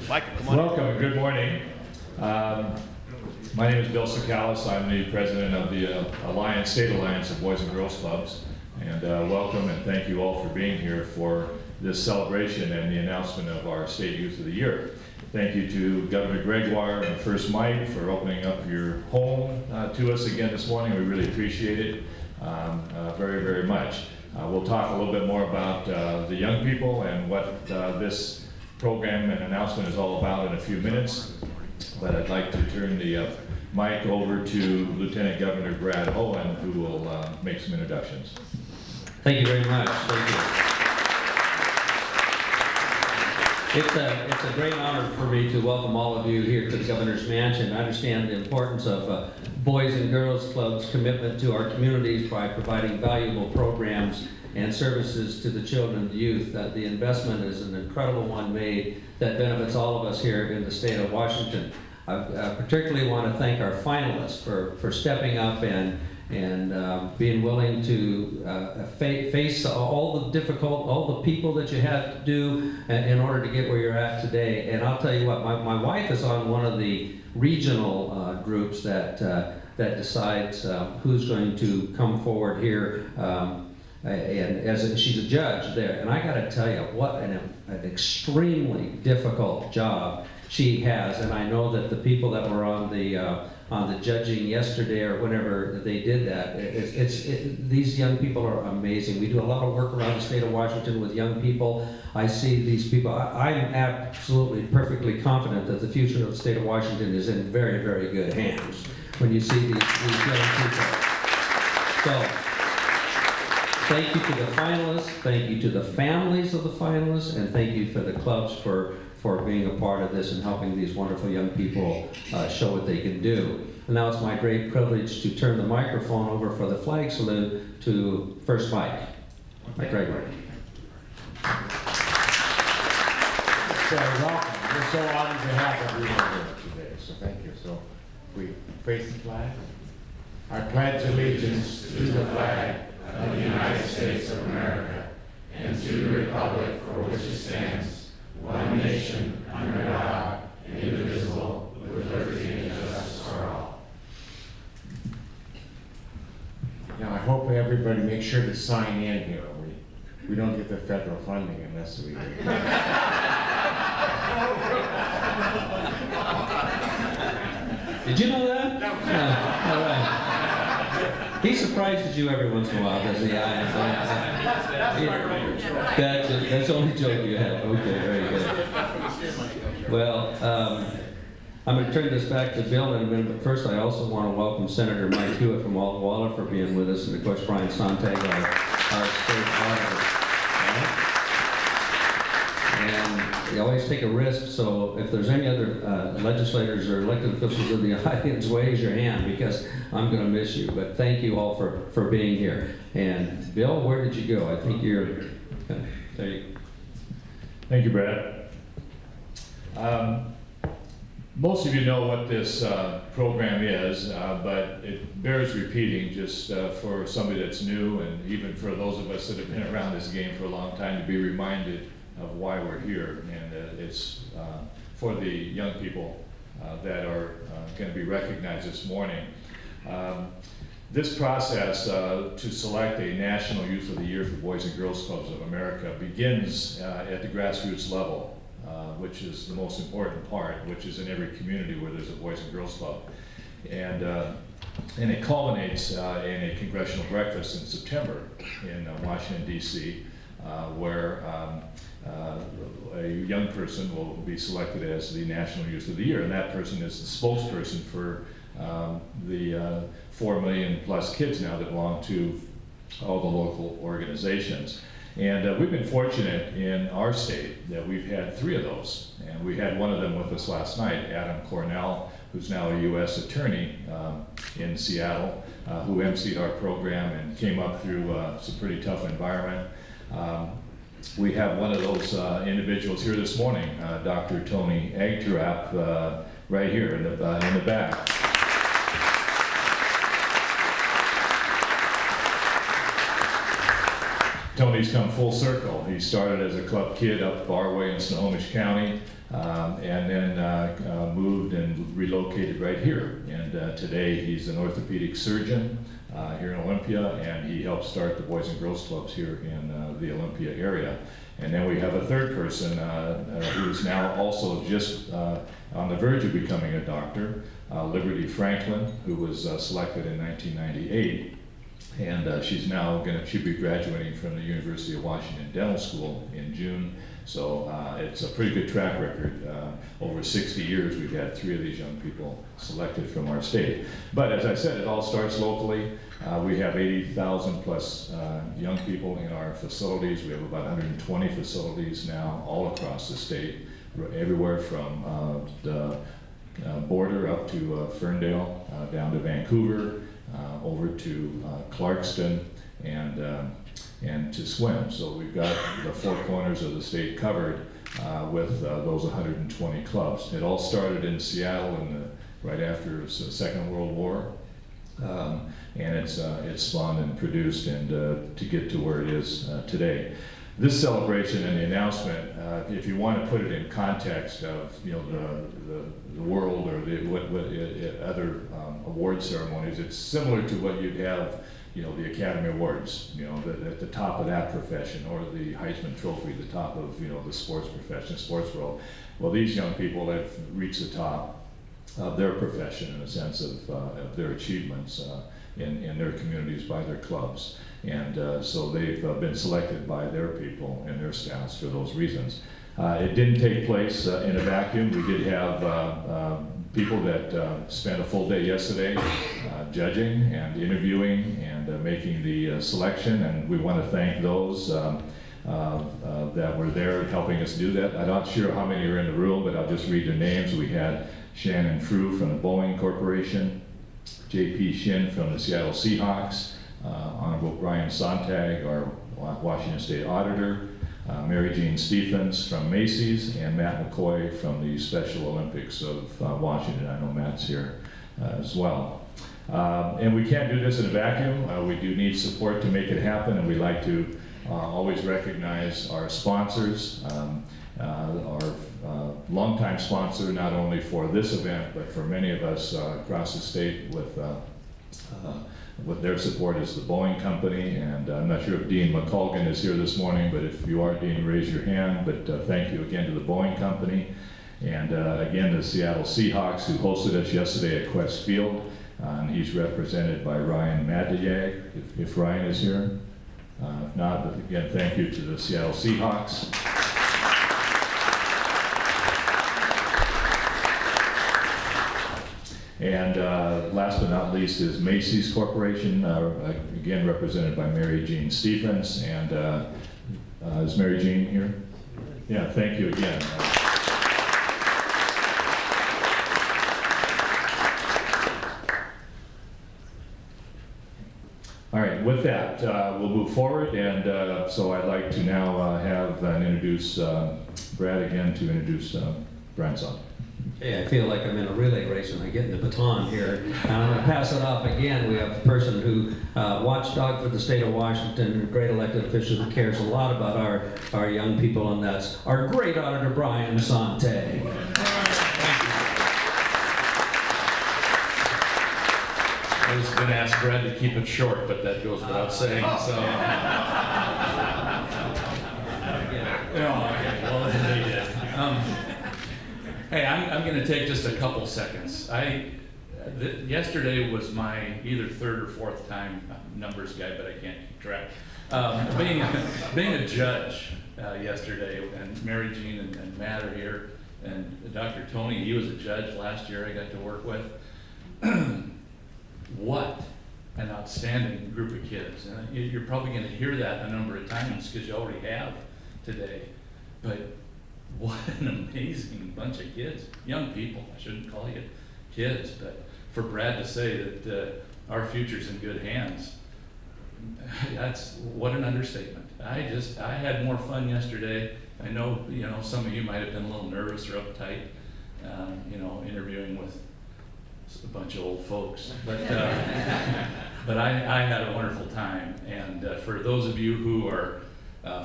Michael, come on. Welcome and good morning. My name is Bill Sakalis. I'm the president of the State Alliance of Boys and Girls Clubs. And welcome and thank you all for being here for this celebration and the announcement of our State Youth of the Year. Thank you to Governor Gregoire and First Mike for opening up your home to us again this morning. We really appreciate it very, very much. We'll talk a little bit more about the young people and what this program and announcement is all about in a few minutes. But I'd like to turn the mic over to Lieutenant Governor Brad Owen, who will make some introductions. Thank you very much. Thank you. It's a great honor for me to welcome all of you here to the Governor's Mansion. I understand the importance of Boys and Girls Club's commitment to our communities by providing valuable programs and services to the children and the youth. The investment is an incredible one made that benefits all of us here in the state of Washington. I particularly want to thank our finalists for stepping up and being willing to face all the people that you had to do in order to get where you're at today. And I'll tell you what, my wife is on one of the regional groups that decides who's going to come forward here. And she's a judge there, and I got to tell you, what an extremely difficult job she has. And I know that the people that were on the judging yesterday or whenever they did that, these young people are amazing. We do a lot of work around the state of Washington with young people. I see these people. I'm absolutely perfectly confident that the future of the state of Washington is in very, very good hands when you see these young people. So, thank you to the finalists, thank you to the families of the finalists, and thank you for the clubs for being a part of this and helping these wonderful young people show what they can do. And now it's my great privilege to turn the microphone over for the flag salute to First Mike Gregoire. So welcome. We're so honored to have everyone here today, so thank you. So we face the flag. I pledge allegiance to the flag of the United States of America and to the republic for which it stands, one nation, under God, indivisible, with liberty and justice for all. Now, I hope everybody makes sure to sign in here. We don't get the federal funding unless we do. Did you know that? No. All right. He surprises you every once in a while, doesn't he? That's the only joke you have. Okay, very good. Well, I'm going to turn this back to Bill in a minute, but first I also want to welcome Senator Mike Hewitt from Walla Walla for being with us, and of course Brian Sontag, our state auditor. And you always take a risk, so if there's any other legislators or elected officials in the audience, raise your hand, because I'm going to miss you. But thank you all for being here. And Bill, where did you go? I think you're there. You go. Thank you, Brad. Most of you know what this program is, but it bears repeating just for somebody that's new, and even for those of us that have been around this game for a long time, to be reminded of why we're here. And it's for the young people that are going to be recognized this morning. This process to select a National Youth of the Year for Boys and Girls Clubs of America begins at the grassroots level, which is the most important part, which is in every community where there's a Boys and Girls Club. And it culminates in a congressional breakfast in September in Washington, D.C., where a young person will be selected as the National Youth of the Year, and that person is the spokesperson for the 4 million plus kids now that belong to all the local organizations. And we've been fortunate in our state that we've had 3 of those, and we had one of them with us last night, Adam Cornell, who's now a U.S. attorney in Seattle, who emceed our program and came up through some pretty tough environment. We have one of those individuals here this morning, Dr. Tony Agturap, right here in the back. Tony's come full circle. He started as a club kid up Barway in Snohomish County, and then moved and relocated right here. And today he's an orthopedic surgeon here in Olympia, and he helped start the Boys and Girls Clubs here in the Olympia area. And then we have a third person who's now also just on the verge of becoming a doctor, Liberty Franklin, who was selected in 1998. And she'll be graduating from the University of Washington Dental School in June. So it's a pretty good track record. Over 60 years, we've had 3 of these young people selected from our state. But as I said, it all starts locally. We have 80,000 plus young people in our facilities. We have about 120 facilities now all across the state, everywhere from the border up to Ferndale, down to Vancouver, over to Clarkston, and to swim. So we've got the 4 corners of the state covered with those 120 clubs. It all started in Seattle right after the Second World War, and it's spawned and produced and to get to where it is today. This celebration and the announcement, if you want to put it in context of the world or what other award ceremonies, it's similar to what you'd have, the Academy Awards, at the top of that profession, or the Heisman Trophy, the top of the sports profession, sports world. Well, these young people have reached the top of their profession in a sense of their achievements in their communities by their clubs. And so they've been selected by their people and their staffs for those reasons. It didn't take place in a vacuum. We did have people that spent a full day yesterday judging and interviewing and making the selection, and we want to thank those that were there helping us do that. I'm not sure how many are in the room, but I'll just read their names. We had Shannon Frew from the Boeing Corporation, J.P. Shin from the Seattle Seahawks, Honorable Brian Sontag, our Washington State Auditor, Mary Jean Stephens from Macy's, and Matt McCoy from the Special Olympics of Washington. I know Matt's here as well. And we can't do this in a vacuum. We do need support to make it happen, and we like to always recognize our sponsors, our longtime sponsor, not only for this event, but for many of us across the state with their support is the Boeing Company. And I'm not sure if Dean McColgan is here this morning, but if you are, Dean, raise your hand. But thank you again to the Boeing Company. And again, the Seattle Seahawks, who hosted us yesterday at Quest Field. And he's represented by Ryan Madiyag, if Ryan is here. If not, but again, thank you to the Seattle Seahawks. And last but not least is Macy's Corporation, again represented by Mary Jean Stephens. And is Mary Jean here? Yeah, thank you again. All right, with that, we'll move forward. And so I'd like to now have introduce Brad again to introduce Brian Son. Hey, I feel like I'm in a relay race and I get the baton here. And I'm going to pass it off again. We have a person who watchdog for the state of Washington, a great elected official who cares a lot about our young people, and that's our great auditor, Brian Sante. I was going to ask Brad to keep it short, but that goes without saying, so. Okay, well, they did. Hey, I'm going to take just a couple seconds. Yesterday was my either third or fourth time, numbers guy, but I can't keep track. Being a judge yesterday, and Mary Jean and Matt are here, and Dr. Tony, he was a judge last year I got to work with. What an outstanding group of kids. And you're probably going to hear that a number of times because you already have today. But what an amazing bunch of kids, young people. I shouldn't call you kids, but for Brad to say that our future's in good hands, that's what an understatement. I had more fun yesterday. I know, some of you might have been a little nervous or uptight, interviewing with a bunch of old folks, but I had a wonderful time. And for those of you who are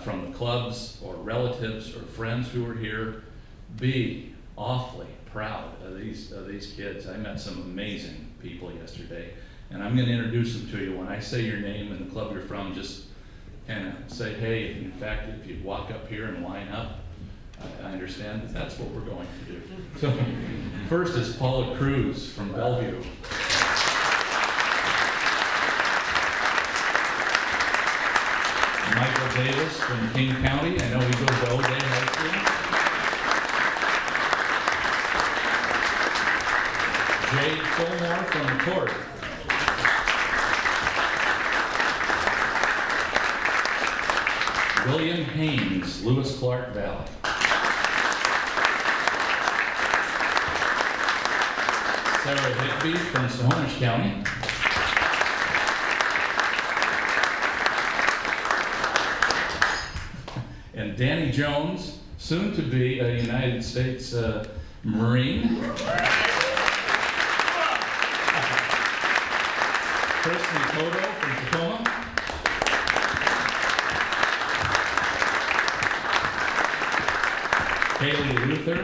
from the clubs or relatives or friends who are here, be awfully proud of these kids. I met some amazing people yesterday, and I'm going to introduce them to you. When I say your name and the club you're from, just kind of say, hey, in fact, if you walk up here and line up, I understand that that's what we're going to do. So first is Paula Cruz from Bellevue. Michael Davis from King County. I know he goes to O'Day High School. Jay Fulmore from Torrey. William Haynes, Lewis Clark Valley. Sarah Higby from Snohomish County. And Danny Jones, soon to be a United States Marine. Chris Mikoto from Tacoma. Haley Luther,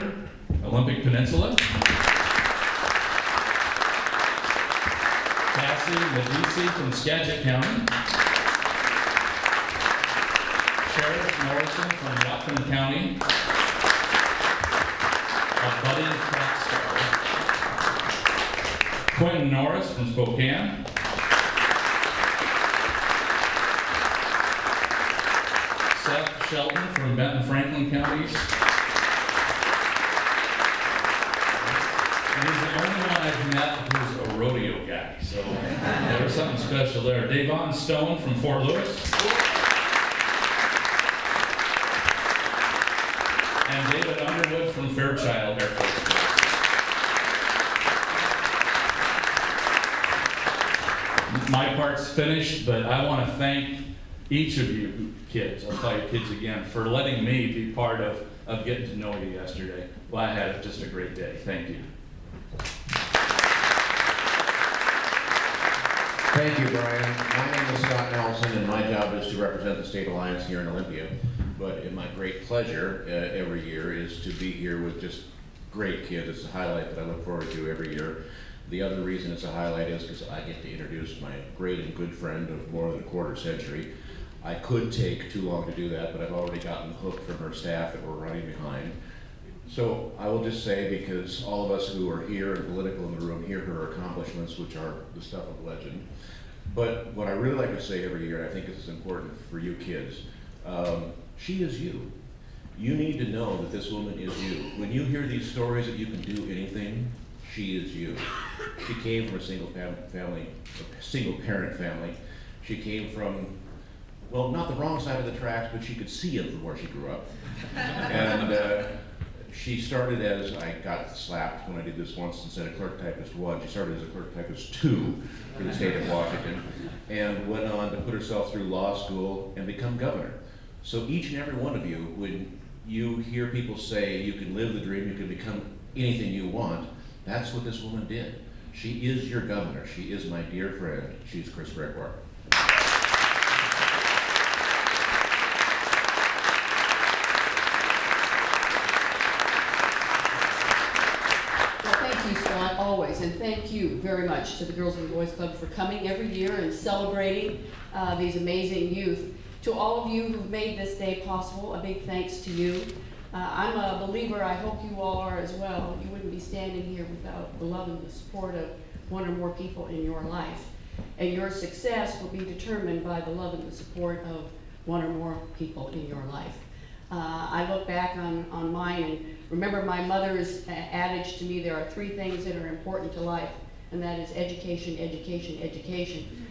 Olympic Peninsula. Cassie Medici from Skagit County. Sheriff Morrison from Whatcom County. A budding track star. Quentin Norris from Spokane. Seth Shelton from Benton Franklin counties. And he's the only one I've met who's a rodeo guy, so there's something special there. Davon Stone from Fort Lewis. And David Underwood from Fairchild Air Force Base. My part's finished, but I want to thank each of you kids, I'll call you kids again, for letting me be part of getting to know you yesterday. Well, I had just a great day. Thank you. Thank you, Brian. My name is Scott Nelson, and my job is to represent the State Alliance here in Olympia. But my great pleasure every year is to be here with just great kids. It's a highlight that I look forward to every year. The other reason it's a highlight is because I get to introduce my great and good friend of more than a quarter century. I could take too long to do that, but I've already gotten the hook from her staff that we're running behind. So I will just say, because all of us who are here and political in the room hear her accomplishments, which are the stuff of legend. But what I really like to say every year, and I think this is important for you kids, she is you. You need to know that this woman is you. When you hear these stories that you can do anything, she is you. She came from a single parent family. She came from, well, not the wrong side of the tracks, but she could see it from where she grew up. And she started as, I got slapped when I did this once instead of clerk typist 1. She started as a clerk typist 2 for the state of Washington, and went on to put herself through law school and become governor. So each and every one of you, when you hear people say you can live the dream, you can become anything you want, that's what this woman did. She is your governor. She is my dear friend. She's Chris Gregoire. Scott, always, and thank you very much to the Girls and Boys Club for coming every year and celebrating these amazing youth. To all of you who've made this day possible, a big thanks to you. I'm a believer, I hope you all are as well. You wouldn't be standing here without the love and the support of one or more people in your life. And your success will be determined by the love and the support of one or more people in your life. I look back on mine and remember my mother's adage to me, there are 3 things that are important to life, and that is education, education, education.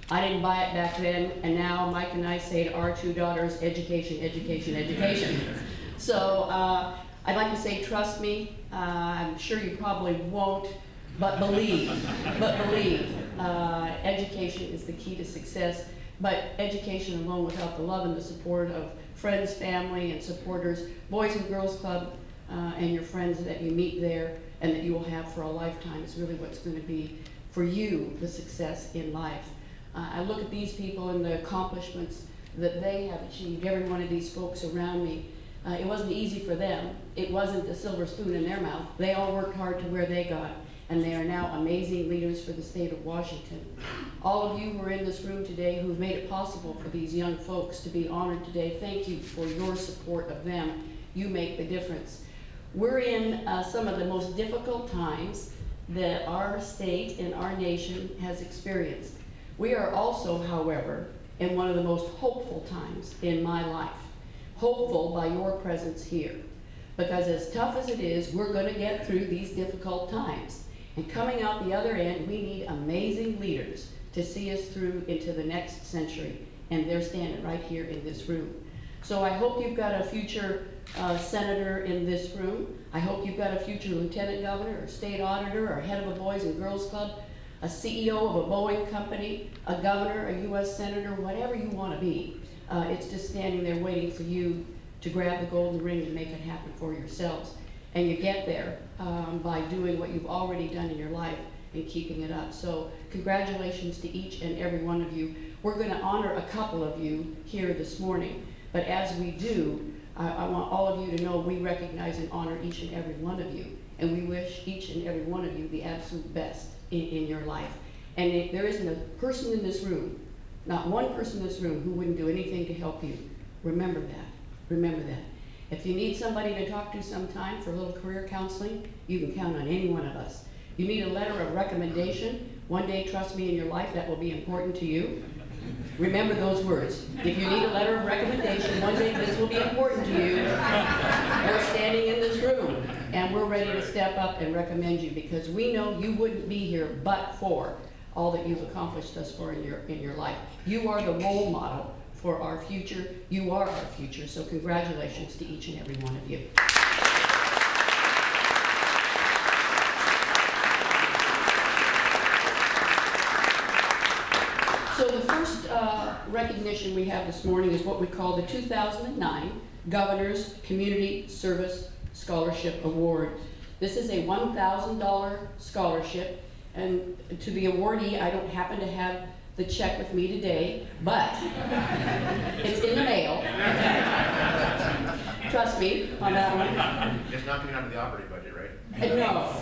I didn't buy it back then, and now Mike and I say to our 2 daughters, education, education, education. So I'd like to say, trust me. I'm sure you probably won't, but believe. Education is the key to success, but education alone without the love and the support of friends, family, and supporters, Boys and Girls Club, and your friends that you meet there and that you will have for a lifetime is really what's going to be, for you, the success in life. I look at these people and the accomplishments that they have achieved, every one of these folks around me. It wasn't easy for them. It wasn't a silver spoon in their mouth. They all worked hard to where they got, and they are now amazing leaders for the state of Washington. All of you who are in this room today who've made it possible for these young folks to be honored today, thank you for your support of them. You make the difference. We're in some of the most difficult times that our state and our nation has experienced. We are also, however, in one of the most hopeful times in my life. Hopeful by your presence here. Because as tough as it is, we're going to get through these difficult times. And coming out the other end, we need amazing leaders to see us through into the next century. And they're standing right here in this room. So I hope you've got a future senator in this room. I hope you've got a future lieutenant governor or state auditor or head of a Boys and Girls Club, a CEO of a Boeing company, a governor, a U.S. senator, whatever you want to be. It's just standing there waiting for you to grab the golden ring and make it happen for yourselves. And you get there by doing what you've already done in your life and keeping it up. So congratulations to each and every one of you. We're going to honor a couple of you here this morning. But as we do, I want all of you to know we recognize and honor each and every one of you. And we wish each and every one of you the absolute best in your life. And there isn't a person in this room, not one person in this room, who wouldn't do anything to help you. Remember that. Remember that. If you need somebody to talk to sometime for a little career counseling, you can count on any one of us. You need a letter of recommendation. One day, trust me, in your life, that will be important to you. Remember those words. If you need a letter of recommendation, one day this will be important to you. We're standing in this room, and we're ready to step up and recommend you, because we know you wouldn't be here but for all that you've accomplished thus far in your life. You are the role model for our future. You are our future, so congratulations to each and every one of you. So the first recognition we have this morning is what we call the 2009 Governor's Community Service Scholarship Award. This is a $1,000 scholarship, and to the awardee, I don't happen to have the check with me today, but it's in the mail. Trust me on that one. It's not coming out of the operating budget, right? No.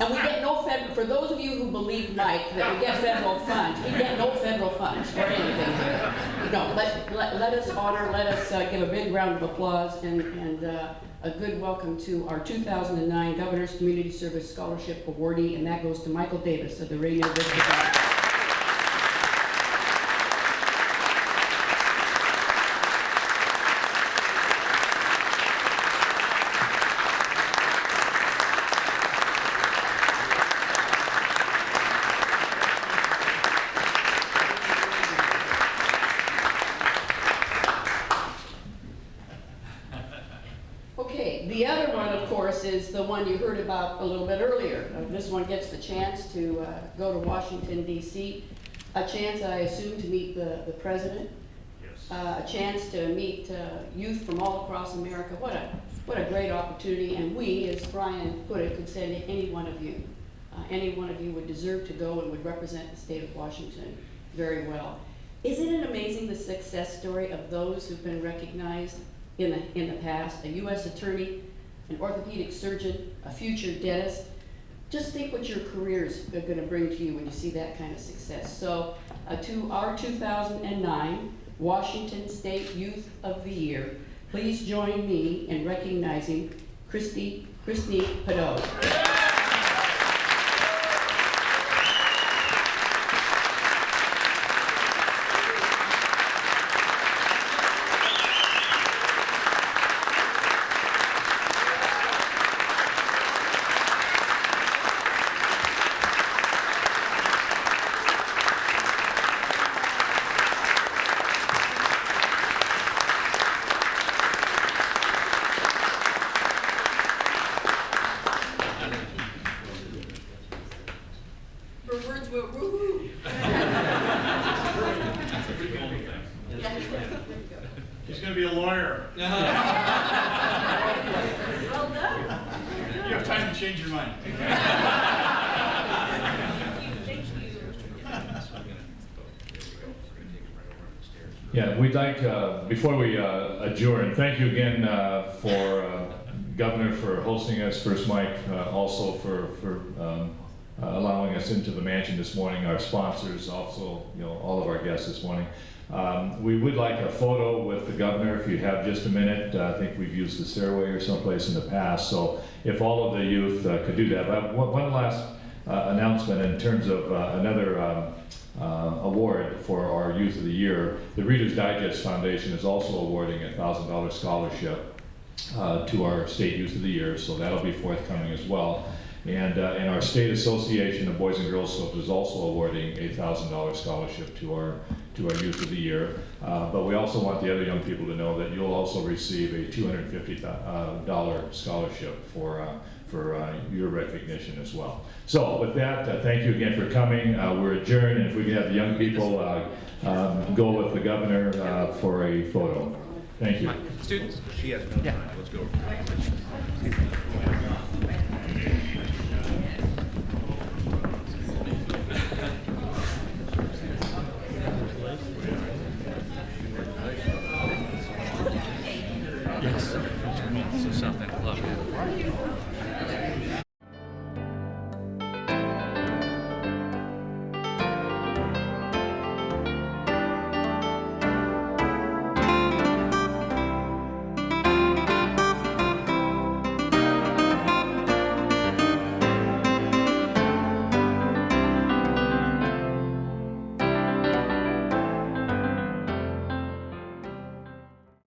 And we get no federal, for those of you who believe, Mike, that we get federal funds, we get no federal funds for anything here. No, let us honor, let us give a big round of applause and a good welcome to our 2009 Governor's Community Service Scholarship awardee, and that goes to Michael Davis of the Radio District. The other one, of course, is the one you heard about a little bit earlier. This one gets the chance to go to Washington, D.C., a chance, I assume, to meet the president, Yes. a chance to meet youth from all across America. What a great opportunity, and we, as Brian put it, could send any one of you. Any one of you would deserve to go and would represent the state of Washington very well. Isn't it amazing, the success story of those who've been recognized in the past? A U.S. attorney, an orthopedic surgeon, a future dentist. Just think what your careers are going to bring to you when you see that kind of success. So to our 2009 Washington State Youth of the Year, please join me in recognizing Christy Padot. He's going to be a lawyer. Well done. You have time to change your mind. Thank you. Yeah, we'd like, before we adjourn, thank you again for Governor for hosting us, First Mike also for allowing us into the mansion this morning, our sponsors, also, you know, all of our guests this morning. We would like a photo with the governor if you have just a minute. I think we've used the stairway or someplace in the past, so if all of the youth could do that. But one last announcement in terms of another award for our Youth of the Year. The Reader's Digest Foundation is also awarding a $1,000 scholarship to our State Youth of the Year, so that'll be forthcoming as well. And our State Association of Boys and Girls Clubs is also awarding a $1,000 scholarship to our Youth of the Year. But we also want the other young people to know that you'll also receive a $250 scholarship for your recognition as well. So with that, thank you again for coming. We're adjourned, and if we can have the young people go with the governor for a photo. Thank you. Students? She has no time. Let's go. Yes. So something. Love it.